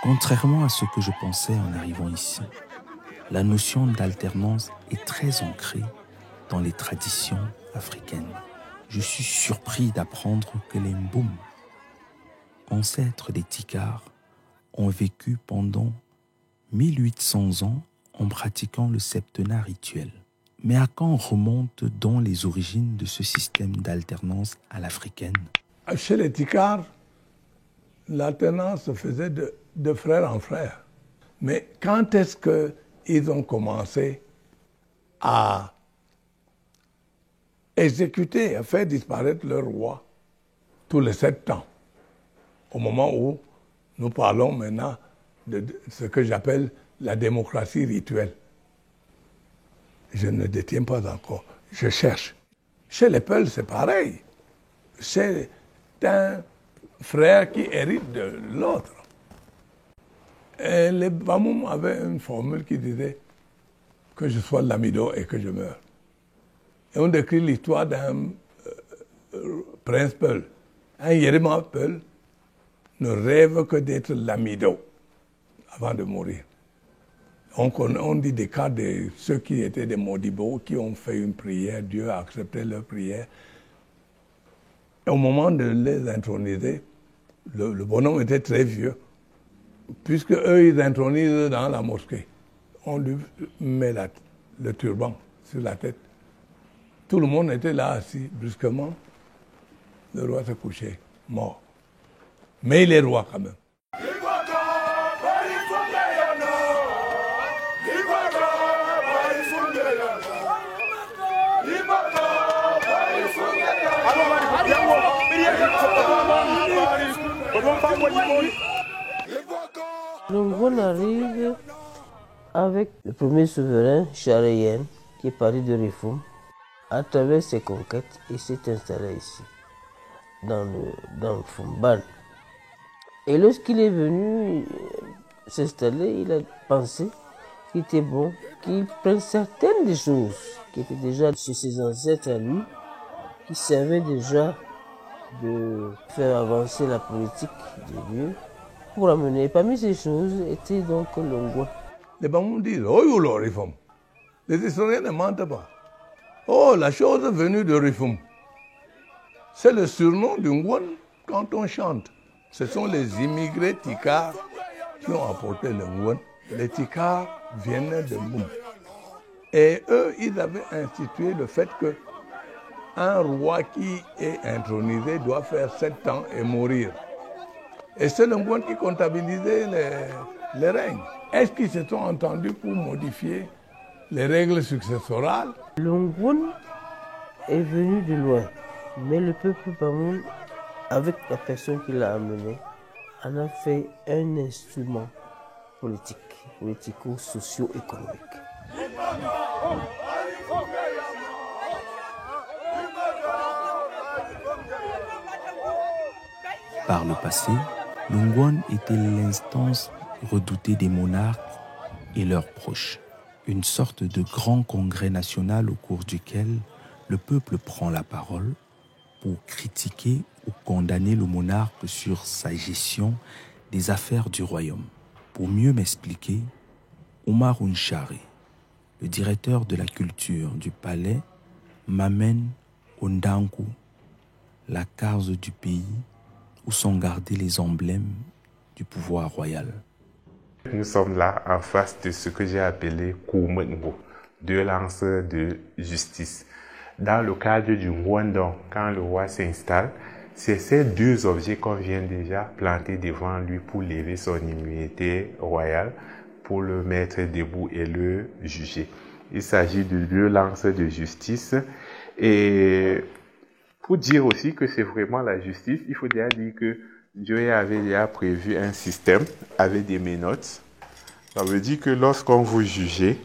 Contrairement à ce que je pensais en arrivant ici, la notion d'alternance est très ancrée dans les traditions africaines. Je suis surpris d'apprendre que les Mboum, ancêtres des Tikars, ont vécu pendant 1800 ans en pratiquant le septennat rituel. Mais à quand remontent donc les origines de ce système d'alternance à l'africaine? Chez les Tikars, l'alternance se faisait de frère en frère. Mais quand est-ce qu'ils ont commencé à exécuter, à faire disparaître leur roi tous les 7 ans? Au moment où nous parlons maintenant de ce que j'appelle la démocratie rituelle. Je ne détiens pas encore, je cherche. Chez les Peuls, c'est pareil. C'est un frère qui hérite de l'autre. Et les Bamoum avaient une formule qui disait que je sois Lamido et que je meure. Et on décrit l'histoire d'un prince Peul. Un Yérima Peul ne rêve que d'être Lamido avant de mourir. On dit des cas de ceux qui étaient des Modibo, qui ont fait une prière, Dieu a accepté leur prière. Et au moment de les introniser, le bonhomme était très vieux, puisque eux, ils intronisent dans la mosquée. On lui met le turban sur la tête. Tout le monde était là assis. Brusquement, le roi s'est couché, mort. Mais il est roi quand même. L'Ongwan arrive avec le premier souverain, Charayen, qui est parti de Rifum, à travers ses conquêtes, et s'est installé ici, dans le Fumban. Et lorsqu'il est venu s'installer, il a pensé qu'il était bon qu'il prenne certaines des choses qui étaient déjà chez ses ancêtres à lui, qui servaient déjà de faire avancer la politique des lieux pour amener. Parmi ces choses était donc l'Ongwan. Les Bamoum disent, oh, le Rifum. Les historiens ne mentent pas. Oh, la chose venue de Rifum. C'est le surnom du Ngwan quand on chante. Ce sont les immigrés Tikars qui ont apporté le Ngwan. Les Tikars viennent de Mboum. Et eux, ils avaient institué le fait que un roi qui est intronisé doit faire 7 ans et mourir. Et c'est le Ngwan qui comptabilisait les règnes. Est-ce qu'ils se sont entendus pour modifier les règles successorales? Le Ngwan est venu de loin, mais le peuple Bamoum, avec la personne qui l'a amené, en a fait un instrument politique, politico-socio-économique. Par le passé, l'Ongwan était l'instance redoutée des monarques et leurs proches. Une sorte de grand congrès national au cours duquel le peuple prend la parole pour critiquer ou condamner le monarque sur sa gestion des affaires du royaume. Pour mieux m'expliquer, Omar Unchari, le directeur de la culture du palais, m'amène au Ndankou, la case du pays où sont gardés les emblèmes du pouvoir royal. Nous sommes là en face de ce que j'ai appelé Koumengo, 2 lanceurs de justice. Dans le cadre du Ngwandong, quand le roi s'installe, c'est ces 2 objets qu'on vient déjà planter devant lui pour lever son immunité royale, pour le mettre debout et le juger. Il s'agit de 2 lances de justice. Et pour dire aussi que c'est vraiment la justice, il faut déjà dire que Joya avait déjà prévu un système avec des menottes. Ça veut dire que lorsqu'on vous jugeait,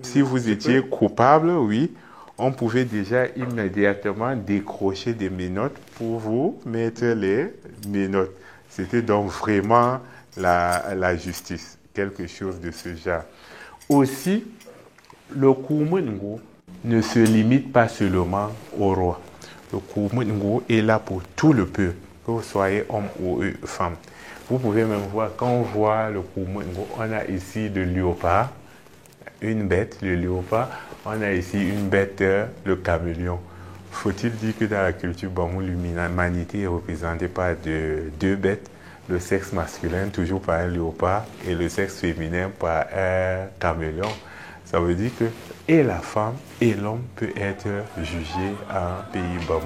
si vous étiez coupable, oui, on pouvait déjà immédiatement décrocher des menottes pour vous mettre les menottes. C'était donc vraiment la justice, quelque chose de ce genre. Aussi, le Koumoungo ne se limite pas seulement au roi. Le Koumoungo est là pour tout le peuple, que vous soyez homme ou femme. Vous pouvez même voir, quand on voit le Koumoungo, on a ici le léopard, une bête, le léopard. On a ici une bête, le caméléon. Faut-il dire que dans la culture bamou, l'humanité est représentée par deux bêtes, le sexe masculin toujours par un léopard et le sexe féminin par un caméléon. Ça veut dire que et la femme et l'homme peut être jugés en pays bamou.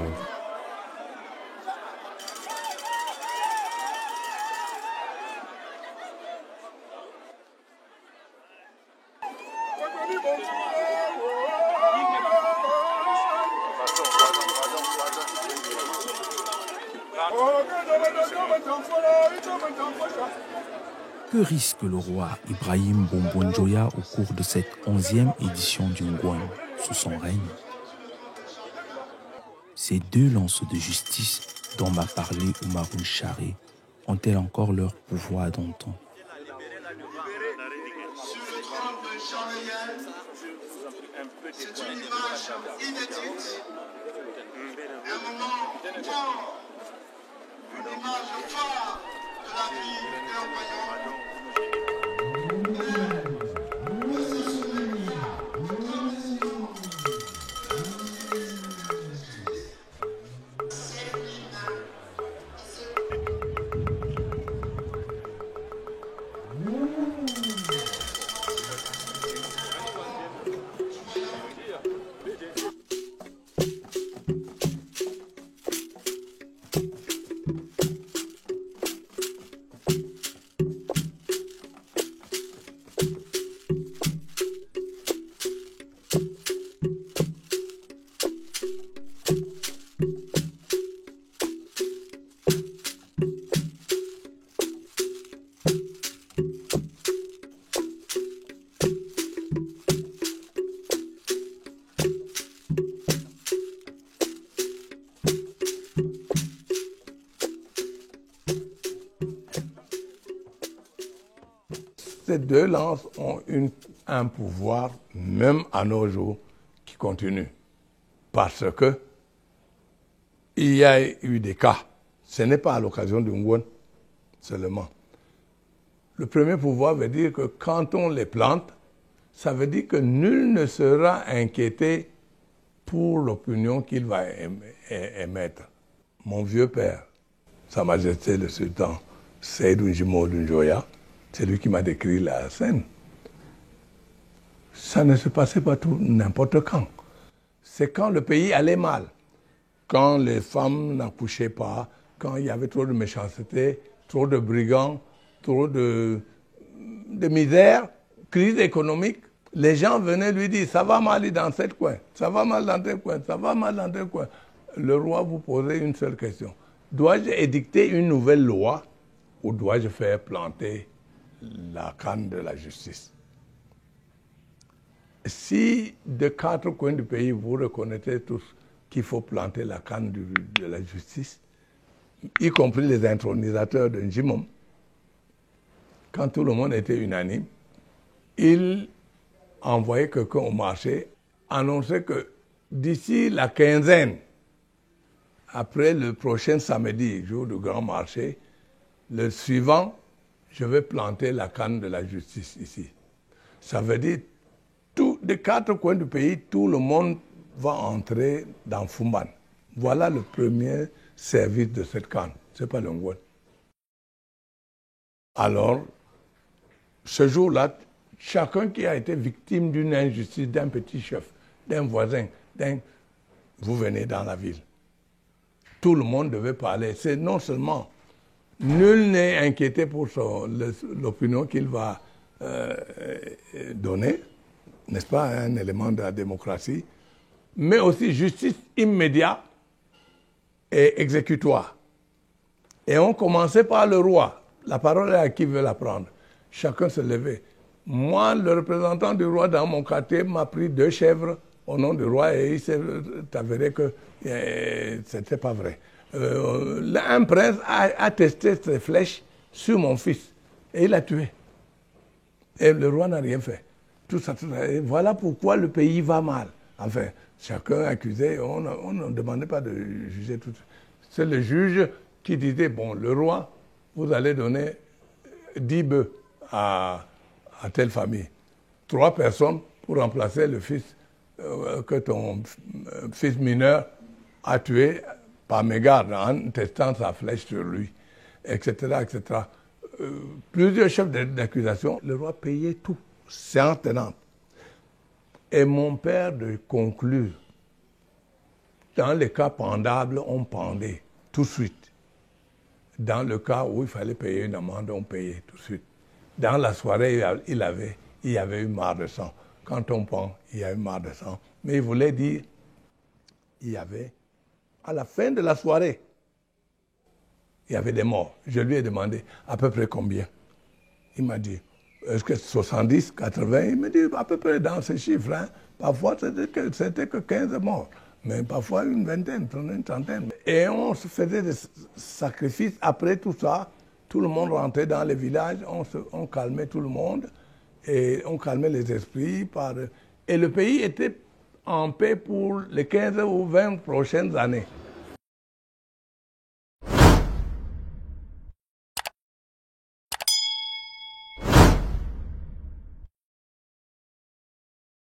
Que risque le roi Ibrahim Bombon Joya au cours de cette 11e édition du Ngouan sous son règne? Ces deux lances de justice dont m'a parlé Oumarou Charé ont-elles encore leur pouvoir d'antan? C'est une image inédite, un moment fort, une image phare de la vie d'un royaume. Ces deux lances ont un pouvoir, même à nos jours, qui continue. Parce que il y a eu des cas. Ce n'est pas à l'occasion du Ngouan seulement. Le premier pouvoir veut dire que quand on les plante, ça veut dire que nul ne sera inquiété pour l'opinion qu'il va émettre. Mon vieux père, Sa Majesté le Sultan Seydou Njimo Njoya, c'est lui qui m'a décrit la scène. Ça ne se passait pas tout n'importe quand. C'est quand le pays allait mal, quand les femmes n'accouchaient pas, quand il y avait trop de méchanceté, trop de brigands, trop de misère, crise économique. Les gens venaient lui dire, ça va mal dans cette coin, ça va mal dans tel coin, ça va mal dans tel coin. Le roi vous posait une seule question. Dois-je édicter une nouvelle loi ou dois-je faire planter la canne de la justice? Si de quatre coins du pays, vous reconnaissez tous qu'il faut planter la canne de la justice, y compris les intronisateurs de Njimom, quand tout le monde était unanime, il envoyait quelqu'un au marché, annonçait que d'ici la quinzaine, après le prochain samedi, jour du grand marché, le suivant, je vais planter la canne de la justice ici. Ça veut dire des quatre coins du pays, tout le monde va entrer dans Fumban. Voilà le premier service de cette canne. Ce n'est pas le Ngouan. Alors, ce jour-là, chacun qui a été victime d'une injustice, d'un petit chef, d'un voisin, vous venez dans la ville. Tout le monde devait parler. C'est non seulement, nul n'est inquiété pour l'opinion qu'il va donner, n'est-ce pas, un élément de la démocratie, mais aussi justice immédiate et exécutoire. Et on commençait par le roi. La parole est à qui veut la prendre. Chacun se levait. Moi, le représentant du roi dans mon quartier m'a pris 2 chèvres au nom du roi et il s'est avéré que c'était pas vrai. Un prince a testé ses flèches sur mon fils et il l'a tué. Et le roi n'a rien fait. Tout ça. Et voilà pourquoi le pays va mal. Enfin, chacun accusait, on ne demandait pas de juger tout. C'est le juge qui disait, bon, le roi, vous allez donner 10 bœufs à telle famille. 3 personnes pour remplacer le fils que ton fils mineur a tué par mégarde en testant sa flèche sur lui, etc., etc. Plusieurs chefs d'accusation, le roi payait tout, séance tenante. Et mon père de conclure, dans les cas pendables, on pendait tout de suite. Dans le cas où il fallait payer une amende, on payait tout de suite. Dans la soirée, il y avait eu marre de sang. Quand on pend, il y a eu marre de sang. Mais il voulait dire, il y avait, à la fin de la soirée, il y avait des morts. Je lui ai demandé à peu près combien. Il m'a dit, est-ce que 70, 80? Il m'a dit à peu près dans ces chiffres. Hein. Parfois, c'était que 15 morts. Mais parfois une vingtaine, une trentaine. Et on se faisait des sacrifices. Après tout ça, tout le monde rentrait dans les villages, on calmait tout le monde et on calmait les esprits. Et le pays était en paix pour les 15 ou 20 prochaines années.